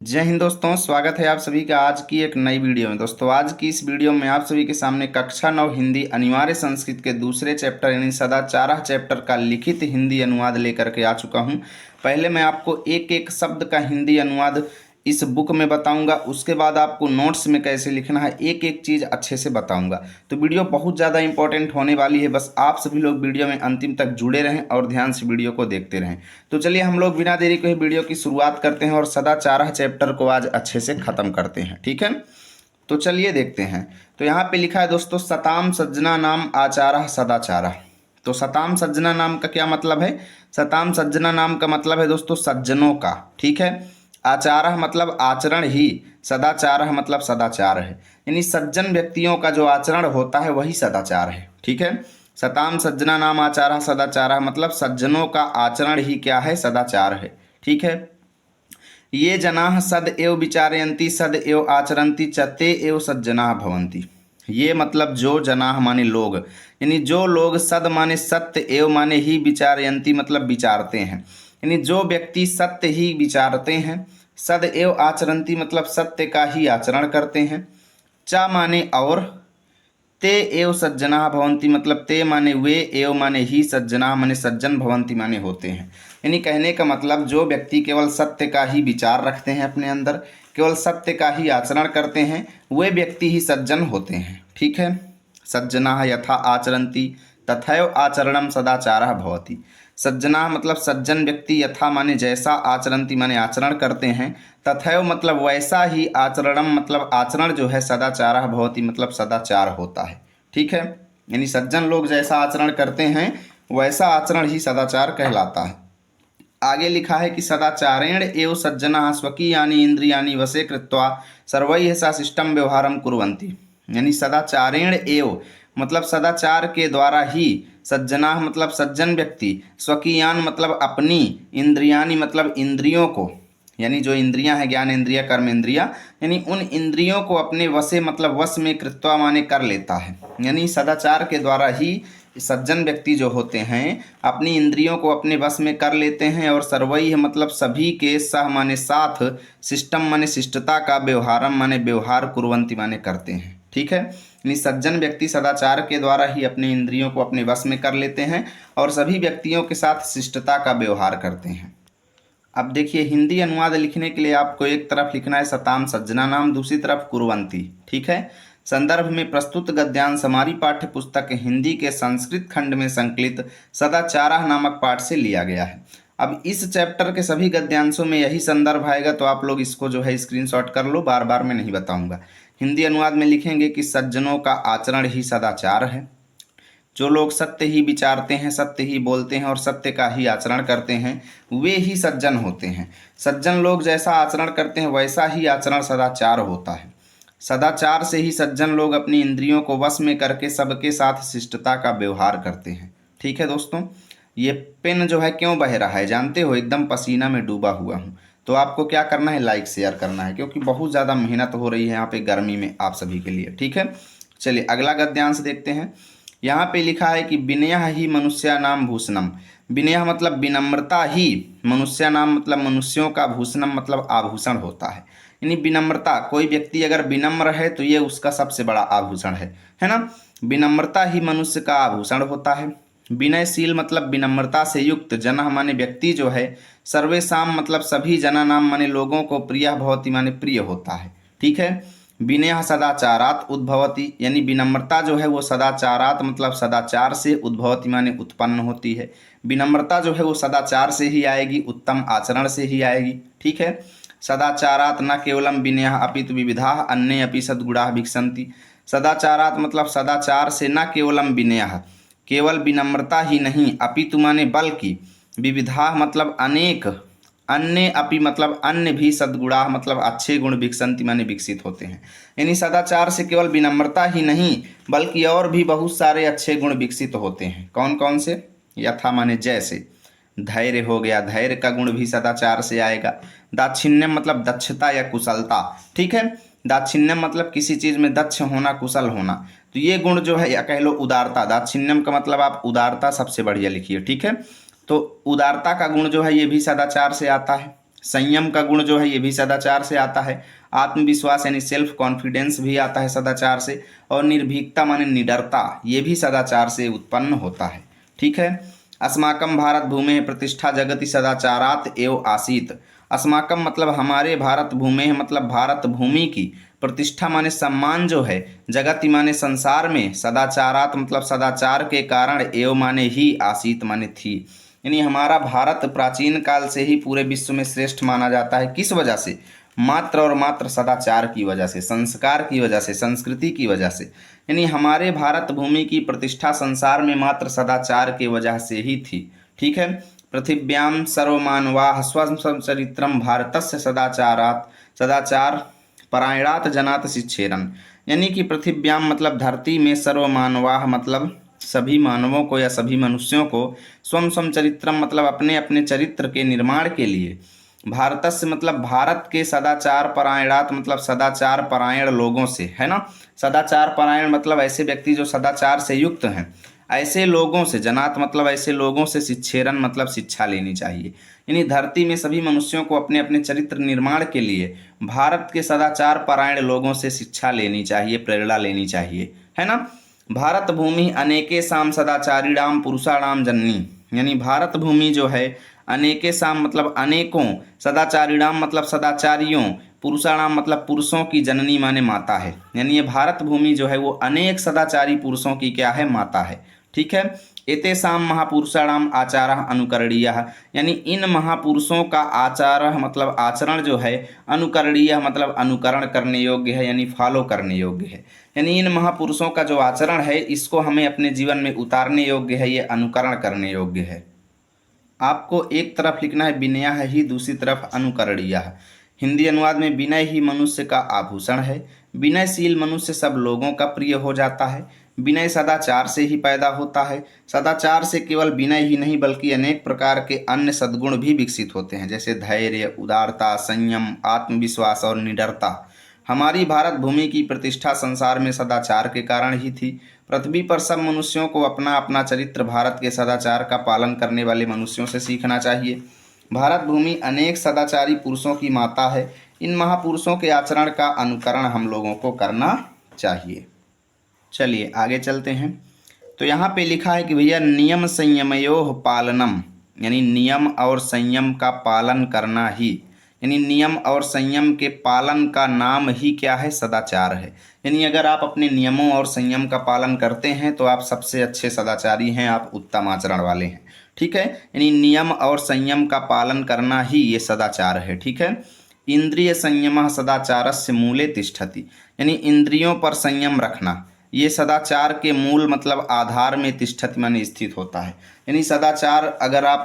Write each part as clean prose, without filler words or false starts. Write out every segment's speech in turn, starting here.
जय हिंद दोस्तों, स्वागत है आप सभी का आज की एक नई वीडियो में। दोस्तों आज की इस वीडियो में आप सभी के सामने कक्षा 9 हिंदी अनिवार्य संस्कृत के दूसरे चैप्टर यानी सदाचार चैप्टर का लिखित हिंदी अनुवाद लेकर के आ चुका हूं। पहले मैं आपको एक एक शब्द का हिंदी अनुवाद इस बुक में बताऊंगा, उसके बाद आपको नोट्स में कैसे लिखना है एक एक चीज़ अच्छे से बताऊंगा। तो वीडियो बहुत ज़्यादा इंपॉर्टेंट होने वाली है, बस आप सभी लोग वीडियो में अंतिम तक जुड़े रहें और ध्यान से वीडियो को देखते रहें। तो चलिए हम लोग बिना देरी के वीडियो की शुरुआत करते हैं और सदाचार चैप्टर को आज अच्छे से ख़त्म करते हैं। ठीक है, तो चलिए देखते हैं। तो यहाँ पे लिखा है दोस्तों, सताम सज्जना नाम आचारा सदाचारा। तो सताम सज्जना नाम का क्या मतलब है? सताम सज्जना नाम का मतलब है दोस्तों सज्जनों का। ठीक है, आचारः मतलब आचरण ही, सदाचारः मतलब सदाचार है, यानी सज्जन व्यक्तियों का जो आचरण होता है वही सदाचार है। ठीक है, सताम सज्जना नाम आचारः सदाचारः मतलब सज्जनों का आचरण ही क्या है? सदाचार है। ठीक है, ये जनाः सद एव विचारयन्ति सद एव आचरन्ति च ते एव सज्जनाः भवन्ति। ये मतलब जो जनाः माने लोग, यानी जो लोग, सद माने सत्य, एव माने ही, विचारयन्ति मतलब विचारते हैं, यानी जो व्यक्ति सत्य ही विचारते हैं, सद एव आचरन्ति मतलब सत्य का ही आचरण करते हैं, च माने और, ते एव सज्जनाः भवन्ति मतलब ते माने वे, एव माने ही, सज्जनाः माने सज्जन, भवन्ति माने होते हैं। यानी कहने का मतलब जो व्यक्ति केवल सत्य का ही विचार रखते हैं अपने अंदर, केवल सत्य का ही आचरण करते हैं, वे व्यक्ति ही सज्जन होते हैं। ठीक है, सज्जनाः यथा आचरन्ति तथैव आचरणं सदाचारः भवति। सज्जनाः मतलब सज्जन व्यक्ति, यथा माने जैसा, आचरन्ति माने आचरण करते हैं, तथैव मतलब वैसा ही, आचरणम मतलब आचरण जो है, सदाचारः भवति मतलब सदाचार होता है। ठीक है, यानी सज्जन लोग जैसा आचरण करते हैं वैसा आचरण ही सदाचार कहलाता है। आगे लिखा है कि सदाचारेण एव सज्जनाः स्वकीयानि इंद्रियाणि वशे कृत्वा सर्वैः सा शिष्टम व्यवहारम कुर्वन्ति। यानी सदाचारेण एव मतलब सदाचार के द्वारा ही, सज्जनाः मतलब सज्जन व्यक्ति, स्वकीयान मतलब अपनी, इंद्रियाणि मतलब इंद्रियों को, यानी जो इंद्रियां हैं, ज्ञान इंद्रिया, कर्म इंद्रिया, यानी उन इंद्रियों को अपने वशे मतलब वश में, कृत्वा माने कर लेता है। यानी सदाचार के द्वारा ही सज्जन व्यक्ति जो होते हैं अपनी इंद्रियों को अपने वश में कर लेते हैं, और सर्वैः मतलब सभी के, सह माने साथ, शिष्टम माने शिष्टता का, व्यवहारम माने व्यवहार, कुर्वन्ति माने करते हैं। ठीक है, यानी सज्जन व्यक्ति सदाचार के द्वारा ही अपनी इंद्रियों को अपने वश में कर लेते हैं और सभी व्यक्तियों के साथ शिष्टता का व्यवहार करते हैं। अब देखिए, हिंदी अनुवाद लिखने के लिए आपको एक तरफ लिखना है सताम सज्जना नाम, दूसरी तरफ कुर्वन्ति। ठीक है, संदर्भ में प्रस्तुत गद्यांश हमारी पाठ्य पुस्तक हिंदी के संस्कृत खंड में संकलित सदाचारः नामक पाठ से लिया गया है। अब इस चैप्टर के सभी गद्यांशों में यही संदर्भ आएगा, तो आप लोग इसको जो है स्क्रीनशॉट कर लो, बार बार मैं नहीं बताऊंगा। हिंदी अनुवाद में लिखेंगे कि सज्जनों का आचरण ही सदाचार है। जो लोग सत्य ही विचारते हैं, सत्य ही बोलते हैं और सत्य का ही आचरण करते हैं, वे ही सज्जन होते हैं। सज्जन लोग जैसा आचरण करते हैं वैसा ही आचरण सदाचार होता है। सदाचार से ही सज्जन लोग अपनी इंद्रियों को वश में करके सबके साथ शिष्टता का व्यवहार करते हैं। ठीक है दोस्तों, ये पेन जो है क्यों बह रहा है जानते हो? एकदम पसीना में डूबा हुआ हूँ। तो आपको क्या करना है, लाइक शेयर करना है, क्योंकि बहुत ज़्यादा मेहनत हो रही है यहाँ पे गर्मी में आप सभी के लिए। ठीक है, चलिए अगला गद्यांश देखते हैं। यहाँ पे लिखा है कि विनयः ही मनुष्यानाम भूषणम। विनयः मतलब विनम्रता ही, मनुष्यानाम मतलब मनुष्यों का, भूषणम मतलब आभूषण होता है। यानी विनम्रता, कोई व्यक्ति अगर विनम्र है तो ये उसका सबसे बड़ा आभूषण है ना। विनम्रता ही मनुष्य का आभूषण होता है। विनयशील मतलब विनम्रता से युक्त, जनः माने व्यक्ति जो है, सर्वेशाम मतलब सभी, जना नाम माने लोगों को, प्रियः भवति माने प्रिय होता है। ठीक है, विनयः सदाचारात उद्भवति, यानी विनम्रता जो है वो सदाचारात मतलब सदाचार से, उद्भवति माने उत्पन्न होती है। विनम्रता जो है वो सदाचार से ही आएगी, उत्तम आचरण से ही आएगी। ठीक है, सदाचारात न केवलम विनयः अपितु विविधाः अन्ये अपि सद्गुणाः विकसन्ति। सदाचारात मतलब सदाचार से, न केवलम विनयः केवल विनम्रता ही नहीं, अपितु माने बल्कि, विविधाः मतलब अनेक, अन्य अपि मतलब अन्य भी, सद्गुणाः मतलब अच्छे गुण, विकसन्ति माने विकसित होते हैं। यानी सदाचार से केवल विनम्रता ही नहीं बल्कि और भी बहुत सारे अच्छे गुण विकसित होते हैं। कौन कौन से? यथा माने जैसे, धैर्य हो गया, धैर्य का गुण भी सदाचार से आएगा। दाक्षिण्यम मतलब दक्षता या कुशलता। ठीक है, दाक्षिण्यम मतलब किसी चीज़ में दक्ष होना, कुशल होना, तो ये गुण जो है, या कह लो उदारता। दाक्षिण्यम का मतलब आप उदारता सबसे बढ़िया लिखिए। ठीक है, तो उदारता का गुण जो है ये भी सदाचार से आता है। संयम का गुण जो है ये भी सदाचार से आता है। आत्मविश्वास यानी सेल्फ कॉन्फिडेंस भी आता है सदाचार से। और निर्भीकता माने निडरता, ये भी सदाचार से उत्पन्न होता है। ठीक है। अस्माकं भारत भूमि प्रतिष्ठा जगति सदाचारात एव आसीत। अस्माकं मतलब हमारे, भारत भूमि मतलब भारत भूमि की, प्रतिष्ठा माने सम्मान जो है, जगति माने संसार में, सदाचारात मतलब सदाचार के कारण, एव माने ही, आसीत माने थी। यानी हमारा भारत प्राचीन काल से ही पूरे विश्व में श्रेष्ठ माना जाता है। किस वजह से? मात्र और मात्र सदाचार की वजह से, संस्कार की वजह से, संस्कृति की वजह से। यानी हमारे भारत भूमि की प्रतिष्ठा संसार में मात्र सदाचार के वजह से ही थी। ठीक है। पृथिव्याम सर्वमानवाः स्वसंचरित्रम भारतस्य सदाचारात सदाचार परायणात जनात शिक्षेरन। यानी कि पृथिव्याम मतलब धरती में, सर्वमानवाः मतलब सभी मानवों को या सभी मनुष्यों को, स्वम स्वम चरित्रम मतलब अपने अपने चरित्र के निर्माण के लिए, भारतस्य मतलब भारत के, सदाचार परायणात मतलब सदाचार परायण लोगों से, है ना। सदाचार परायण मतलब ऐसे व्यक्ति जो सदाचार से युक्त हैं, ऐसे लोगों से, जनात मतलब ऐसे लोगों से, शिक्षेरन मतलब शिक्षा लेनी चाहिए। यानी धरती में सभी मनुष्यों को अपने अपने चरित्र निर्माण के लिए भारत के सदाचार परायण लोगों से शिक्षा लेनी चाहिए, प्रेरणा लेनी चाहिए, है ना। भारत भूमि अनेके साम सदाचारीणाम पुरुषाणाम जननी। यानी भारत भूमि जो है अनेके साम मतलब अनेकों, सदाचारीणाम मतलब सदाचारियों, पुरुषाणाम मतलब पुरुषों की, जननी माने माता है। यानी ये भारत भूमि जो है वो अनेक सदाचारी पुरुषों की क्या है? माता है। ठीक है। एतेषां महापुरुषाणाम आचारः अनुकरणीयः। यानी इन महापुरुषों का आचार मतलब आचरण जो है, अनुकरणीय मतलब अनुकरण करने योग्य है, यानी फॉलो करने योग्य है। यानी इन महापुरुषों का जो आचरण है, इसको हमें अपने जीवन में उतारने योग्य है, ये अनुकरण करने योग्य है। आपको एक तरफ लिखना है विनयः ही, दूसरी तरफ अनुकरणीयः। हिंदी अनुवाद में विनय ही मनुष्य का आभूषण है। विनयशील मनुष्य सब लोगों का प्रिय हो जाता है। विनय सदाचार से ही पैदा होता है। सदाचार से केवल विनय ही नहीं बल्कि अनेक प्रकार के अन्य सद्गुण भी विकसित होते हैं, जैसे धैर्य, उदारता, संयम, आत्मविश्वास और निडरता। हमारी भारत भूमि की प्रतिष्ठा संसार में सदाचार के कारण ही थी। पृथ्वी पर सब मनुष्यों को अपना अपना चरित्र भारत के सदाचार का पालन करने वाले मनुष्यों से सीखना चाहिए। भारत भूमि अनेक सदाचारी पुरुषों की माता है। इन महापुरुषों के आचरण का अनुकरण हम लोगों को करना चाहिए। चलिए आगे चलते हैं। तो यहाँ पे लिखा है कि भैया नियम संयमयोः पालनम, यानी नियम और संयम का पालन करना ही, यानी नियम और संयम के पालन का नाम ही क्या है? सदाचार है। यानी अगर आप अपने नियमों और संयम का पालन करते हैं तो आप सबसे अच्छे सदाचारी हैं, आप उत्तम आचरण वाले हैं। ठीक है। यानी नियम और संयम का पालन करना ही ये सदाचार है। ठीक है। इंद्रिय संयमः सदाचारस्य मूले तिष्ठति। यानी इंद्रियों पर संयम रखना ये सदाचार के मूल मतलब आधार में तिष्ठति माने स्थित होता है। यानी सदाचार, अगर आप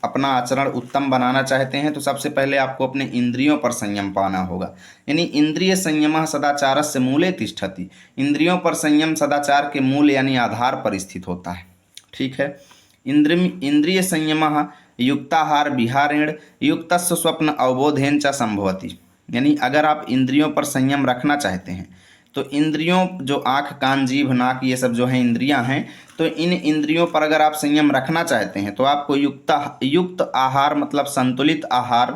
अपना आचरण उत्तम बनाना चाहते हैं तो सबसे पहले आपको अपने इंद्रियों पर संयम पाना होगा। यानी इंद्रिय संयमः सदाचारस्य मूले तिष्ठति। इंद्रियों पर संयम सदाचार के मूल यानी आधार पर स्थित होता है। ठीक है। इंद्रिय संयमः युक्ताहार विहारेण युक्तस्य स्वप्न अवबोधेन च संभवति। यानी अगर आप इंद्रियों पर संयम रखना चाहते हैं तो इंद्रियों, जो आँख, कान, जीभ, नाक, ये सब जो है इंद्रियां हैं, तो इन इंद्रियों पर अगर आप संयम रखना चाहते हैं तो आपको युक्त आहार मतलब संतुलित आहार,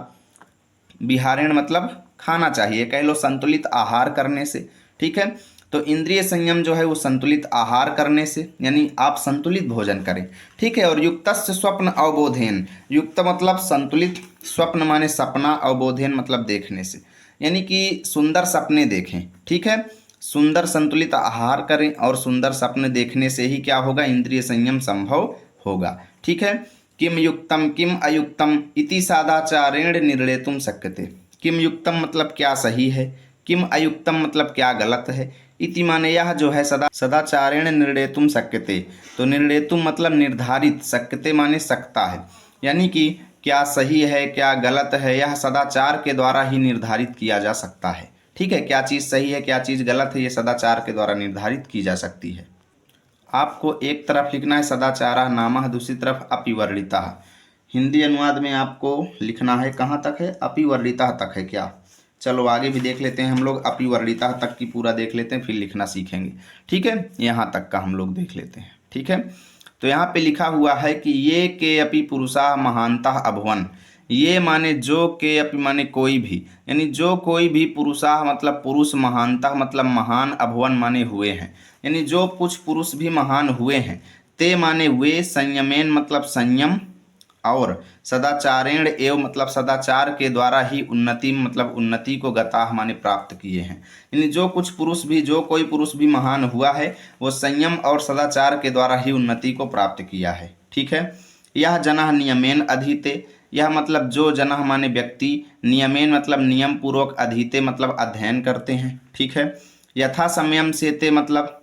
विहारेण मतलब खाना चाहिए, कह लो संतुलित आहार करने से। ठीक है। तो इंद्रिय संयम जो है वो संतुलित आहार करने से, यानी आप संतुलित भोजन करें। ठीक है। और युक्तस्य स्वप्न अवबोधेन, युक्त मतलब संतुलित, स्वप्न माने सपना, अवबोधेन मतलब देखने से, यानी कि सुंदर सपने देखें। ठीक है। सुंदर संतुलित आहार करें और सुंदर सपने देखने से ही क्या होगा? इंद्रिय संयम संभव होगा। ठीक है। किम युक्तम किम अयुक्तम इति सदाचारेण निर्णेतुम शक्यते। किम युक्तम मतलब क्या सही है, किम अयुक्तम मतलब क्या गलत है, इति माने यह जो है सदाचारेण निर्णेतुम शक्यते। तो निर्णेतुम मतलब निर्धारित, शक्यते माने सकता है, यानी कि क्या सही है क्या गलत है यह सदाचार के द्वारा ही निर्धारित किया जा सकता है। ठीक है। क्या चीज़ सही है क्या चीज़ गलत है ये सदाचार के द्वारा निर्धारित की जा सकती है। आपको एक तरफ लिखना है सदाचारः नामः, दूसरी तरफ अपिवर्णितः। हिंदी अनुवाद में आपको लिखना है कहाँ तक है? अपिवर्णितः तक है क्या? चलो आगे भी देख लेते हैं हम लोग, अपिवर्णितः तक की पूरा देख लेते हैं फिर लिखना सीखेंगे। ठीक है। यहाँ तक का हम लोग देख लेते हैं। ठीक है। तो यहाँ पे लिखा हुआ है कि ये के अपि पुरुषा महांतः अभवन। ये माने जो के अपि माने कोई भी, यानी जो कोई भी पुरुषाः मतलब पुरुष, महानतः मतलब महान, अभवन माने हुए हैं, यानी जो कुछ पुरुष भी महान हुए हैं, ते माने वे, संयमेन मतलब संयम, और सदाचारेण एव मतलब सदाचार के द्वारा ही उन्नति मतलब उन्नति को गताः माने प्राप्त किए हैं, यानी जो कुछ पुरुष भी, जो कोई पुरुष भी महान हुआ है वो संयम और सदाचार के द्वारा ही उन्नति को प्राप्त किया है। ठीक है। यह जनः नियमेन अधीते, यह मतलब जो जनः माने व्यक्ति, नियमेन मतलब नियम पूर्वक, अधीते मतलब अध्ययन करते हैं। ठीक है। यथा समयम सेते मतलब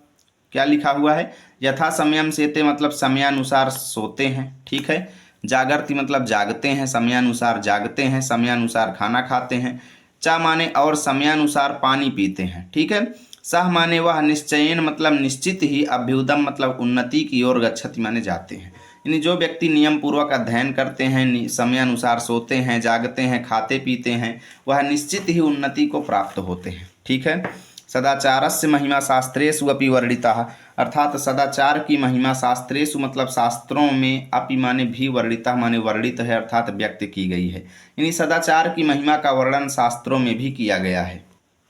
क्या लिखा हुआ है, यथा समयम सेते मतलब समयानुसार सोते हैं। ठीक है। जागर्ति मतलब जागते हैं, समयानुसार जागते हैं, समयानुसार खाना खाते हैं। चा माने और समयानुसार पानी पीते हैं। ठीक है। सह माने वह, निश्चयन मतलब निश्चित ही, अभ्युदम मतलब उन्नति की ओर, गच्छति माने जाते हैं, यानी जो व्यक्ति नियम पूर्वक अध्ययन करते हैं, समयानुसार सोते हैं, जागते हैं, खाते पीते हैं, वह निश्चित ही उन्नति को प्राप्त होते हैं। ठीक है। सदाचारस्य महिमा शास्त्रेषु अपि वर्णिता, अर्थात सदाचार की महिमा शास्त्रेषु मतलब शास्त्रों में, अपि माने भी, वर्णिता माने वर्णित है, अर्थात व्यक्त की गई है, यानी सदाचार की महिमा का वर्णन शास्त्रों में भी किया गया है।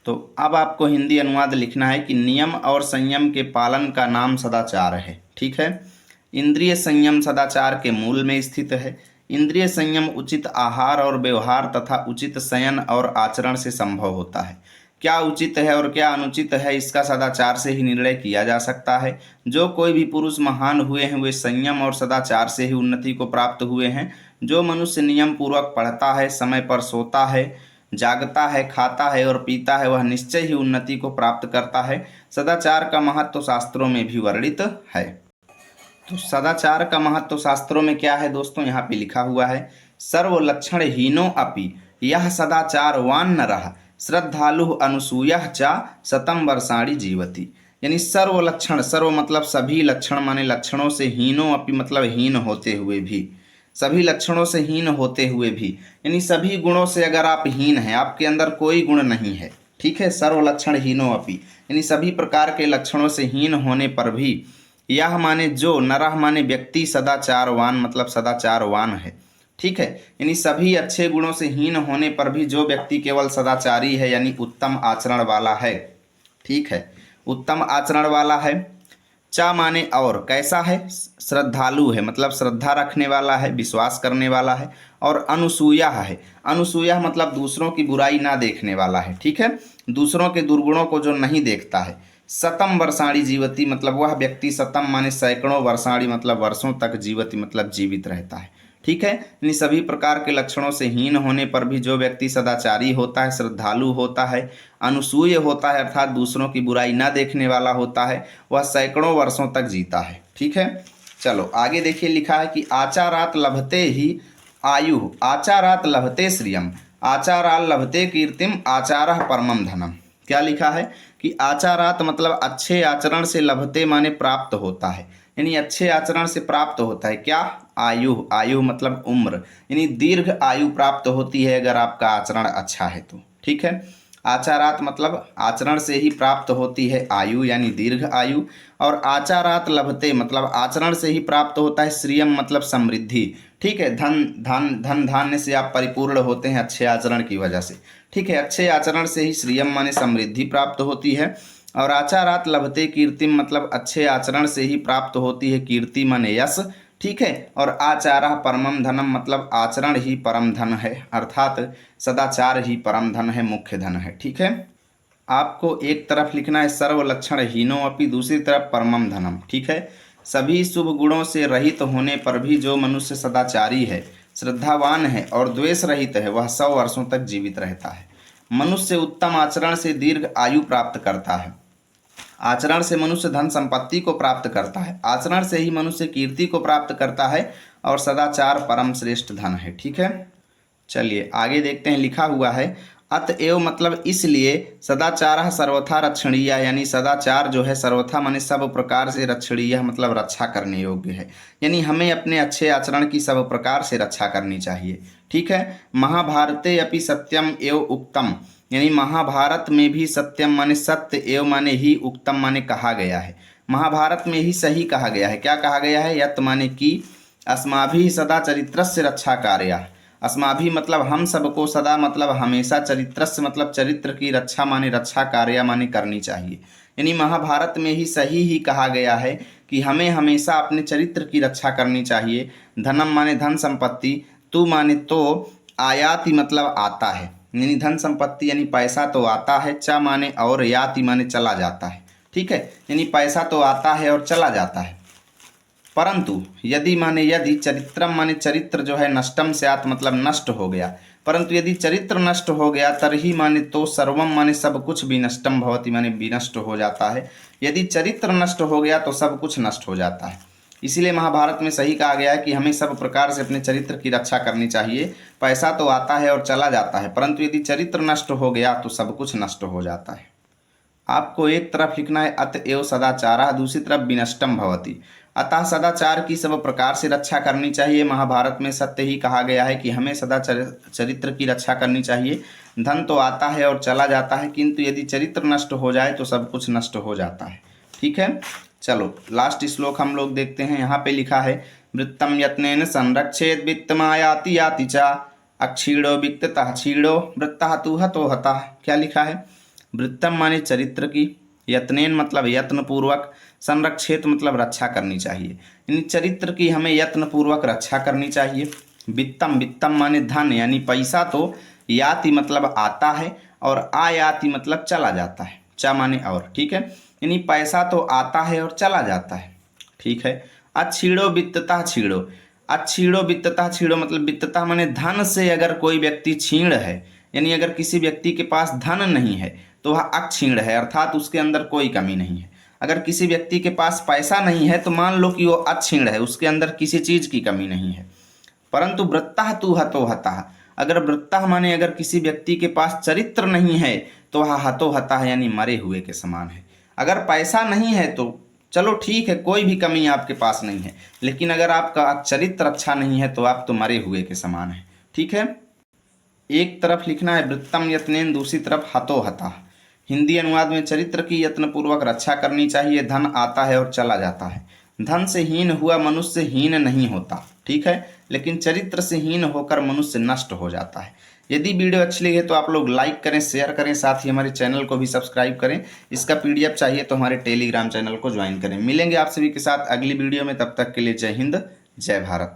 तो अब आपको हिंदी अनुवाद लिखना है कि नियम और संयम के पालन का नाम सदाचार है। ठीक है। इंद्रिय संयम सदाचार के मूल में स्थित है। इंद्रिय संयम उचित आहार और व्यवहार तथा उचित शयन और आचरण से संभव होता है। क्या उचित है और क्या अनुचित है, इसका सदाचार से ही निर्णय किया जा सकता है। जो कोई भी पुरुष महान हुए हैं वे संयम और सदाचार से ही उन्नति को प्राप्त हुए हैं। जो मनुष्य नियम पूर्वक पढ़ता है, समय पर सोता है, जागता है, खाता है और पीता है, वह निश्चय ही उन्नति को प्राप्त करता है। सदाचार का महत्व शास्त्रों में भी वर्णित है। तो सदाचार का महत्व शास्त्रों में क्या है दोस्तों, यहाँ पे लिखा हुआ है, सर्व लक्षण हीनो अपि यह सदाचारवान नरः श्रद्धालु अनुसूयः च शतम वर्षाणि जीवति, यानी सर्व लक्षण, सर्व मतलब सभी लक्षण माने लक्षणों से, हीनो अपि मतलब हीन होते हुए भी, सभी लक्षणों से हीन होते हुए भी, यानी सभी गुणों से अगर आप हीन हैं, आपके अंदर कोई गुण नहीं है। ठीक है। सर्व लक्षण हीनो अपि, यानी सभी प्रकार के लक्षणों से हीन होने पर भी, यह माने जो, नरह माने व्यक्ति, सदाचारवान मतलब सदाचारवान है। ठीक है। यानी सभी अच्छे गुणों से हीन होने पर भी जो व्यक्ति केवल सदाचारी है, यानी उत्तम आचरण वाला है। ठीक है। उत्तम आचरण वाला है। चा माने और, कैसा है, श्रद्धालु है मतलब श्रद्धा रखने वाला है, विश्वास करने वाला है। और अनुसूया है, अनुसूया मतलब दूसरों की बुराई ना देखने वाला है। ठीक है। दूसरों के दुर्गुणों को जो नहीं देखता है। शतम वर्षाणी जीवती मतलब वह व्यक्ति, शतम माने सैकड़ों, वर्षाणी मतलब वर्षों तक, जीवती मतलब जीवित रहता है। ठीक है। इन सभी प्रकार के लक्षणों से हीन होने पर भी जो व्यक्ति सदाचारी होता है, श्रद्धालु होता है, अनुसूय होता है अर्थात दूसरों की बुराई न देखने वाला होता है, वह सैकड़ों वर्षों तक जीता है। ठीक है। चलो आगे देखिए, लिखा है कि आचारात लभते ही आयु, आचारात लभते श्रियम, आचाराल लभते कीर्तिम, आचारः परमम धनम। क्या लिखा है कि आचारात मतलब अच्छे आचरण से, लभते माने प्राप्त होता है, यानी अच्छे आचरण से प्राप्त होता है क्या, आयु, आयु मतलब उम्र, यानी दीर्घ आयु प्राप्त होती है अगर आपका आचरण अच्छा है तो। ठीक है। आचारात मतलब आचरण से ही प्राप्त होती है आयु, यानी दीर्घ आयु। और आचारात लभते मतलब आचरण से ही प्राप्त होता है श्रियम मतलब समृद्धि। ठीक है। धन धान्य से आप परिपूर्ण होते हैं अच्छे आचरण की वजह से। ठीक है। अच्छे आचरण से ही श्रियम माने समृद्धि प्राप्त होती है। और आचारात लभते कीर्तिम मतलब अच्छे आचरण से ही प्राप्त होती है कीर्ति माने यश। ठीक है। और आचारः परमम धनम मतलब आचरण ही परम धन है, अर्थात सदाचार ही परम धन है, मुख्य धन है। ठीक है। आपको एक तरफ लिखना है सर्व लक्षण हीनो अपि, दूसरी तरफ परमम धनम। ठीक है। सभी शुभ गुणों से रहित होने पर भी जो मनुष्य सदाचारी है, श्रद्धावान है और द्वेष रहित है, वह 100 वर्षों तक जीवित रहता है। मनुष्य उत्तम आचरण से दीर्घ आयु प्राप्त करता है। आचरण से मनुष्य धन संपत्ति को प्राप्त करता है। आचरण से ही मनुष्य कीर्ति को प्राप्त करता है। और सदाचार परम श्रेष्ठ धन है। ठीक है। चलिए आगे देखते हैं, लिखा हुआ है अतएव मतलब इसलिए, सदाचार सर्वथा रक्षणीय, यानी सदाचार जो है सर्वथा माने सब प्रकार से रक्षणीय मतलब रक्षा करने योग्य है, यानी हमें अपने अच्छे आचरण की सब प्रकार से रक्षा करनी चाहिए। ठीक है। महाभारते अपि सत्यम एव उक्तम, यानी महाभारत में भी सत्यम माने सत्य, एव माने ही, उक्तम माने कहा गया है। महाभारत में ही सही कहा गया है। क्या कहा गया है, यत् माने कि, अस्माभिः सदा चरित्रस्य रक्षा कार्या, अस्माभि मतलब हम सबको, सदा मतलब हमेशा, चरित्रस्य मतलब चरित्र की, रक्षा माने रक्षा, कार्य माने करनी चाहिए। यानी महाभारत में ही सही ही कहा गया है कि हमें हमेशा अपने चरित्र की रक्षा करनी चाहिए। धनम माने धन संपत्ति, तू माने तो, आयाति मतलब आता है, यानी धन संपत्ति यानी पैसा तो आता है, चा माने और, याति माने चला जाता है। ठीक है, यानी पैसा तो आता है और चला जाता है। परंतु यदि माने यदि, चरित्रम माने चरित्र जो है, नष्टम स्यात् मतलब नष्ट हो गया, परंतु यदि चरित्र नष्ट हो गया, तरही माने तो, सर्वम माने सब कुछ, विनष्टम भवति माने विनष्ट हो जाता है। यदि चरित्र नष्ट हो गया तो सब कुछ नष्ट हो जाता है। इसीलिए महाभारत में सही कहा गया है कि हमें सब प्रकार से अपने चरित्र की रक्षा करनी चाहिए। पैसा तो आता है और चला जाता है, परंतु यदि चरित्र नष्ट हो गया तो सब कुछ नष्ट हो जाता है। आपको एक तरफ लिखना है अतएव सदाचारः, दूसरी तरफ विनष्टम भवति। अतः सदाचार की सब प्रकार से रक्षा करनी चाहिए। महाभारत में सत्य ही कहा गया है कि हमें सदा चरित्र की रक्षा करनी चाहिए। धन तो आता है और चला जाता है, किंतु यदि चरित्र नष्ट हो जाए तो सब कुछ नष्ट हो जाता है। ठीक है, चलो लास्ट श्लोक हम लोग देखते हैं। यहाँ पे लिखा है वृत्तम यत्नेन संरक्षेत वित्तमायाति याति च, अक्षीणो वित्ततः क्षीणो, वृत्तः तु हतो हतः। क्या लिखा है? वृत्तम माने चरित्र की, यत्नेन मतलब यत्न पूर्वक, संरक्षित मतलब रक्षा करनी चाहिए, यानी चरित्र की हमें यत्न पूर्वक रक्षा करनी चाहिए। वित्तम, वित्तम माने धन यानी पैसा तो, याति मतलब आता है और आयाति मतलब चला जाता है, चा माने और। ठीक है, यानी पैसा तो आता है और चला जाता है। ठीक है, अच्छीणो वित्तता छीणो, अच्छीणो वित्तता छीणो मतलब वित्तता माने धन से अगर कोई व्यक्ति छीण है, यानी अगर किसी व्यक्ति के पास धन नहीं है तो वह अक्षीण है, अर्थात उसके अंदर कोई कमी नहीं है। अगर किसी व्यक्ति के पास पैसा नहीं है तो मान लो कि वो अक्षीण है, उसके अंदर किसी चीज की कमी नहीं है। परंतु वृत्तः तु हतो हतः, अगर वृत्तः माने अगर किसी व्यक्ति के पास चरित्र नहीं है तो वह हतो हतः यानी मरे हुए के समान है। अगर पैसा नहीं है तो चलो ठीक है, कोई भी कमी आपके पास नहीं है, लेकिन अगर आपका चरित्र अच्छा नहीं है तो आप तो मरे हुए के समान है। ठीक है, एक तरफ लिखना है वृत्तम यत्नेन, दूसरी तरफ हतो हतः। हिंदी अनुवाद में चरित्र की यत्नपूर्वक रक्षा करनी चाहिए। धन आता है और चला जाता है। धन से हीन हुआ मनुष्य हीन नहीं होता, ठीक है, लेकिन चरित्र से हीन होकर मनुष्य नष्ट हो जाता है। यदि वीडियो अच्छी लगी है तो आप लोग लाइक करें, शेयर करें, साथ ही हमारे चैनल को भी सब्सक्राइब करें। इसका पीडीएफ चाहिए तो हमारे टेलीग्राम चैनल को ज्वाइन करें। मिलेंगे आप सभी के साथ अगली वीडियो में, तब तक के लिए जय हिंद, जय भारत।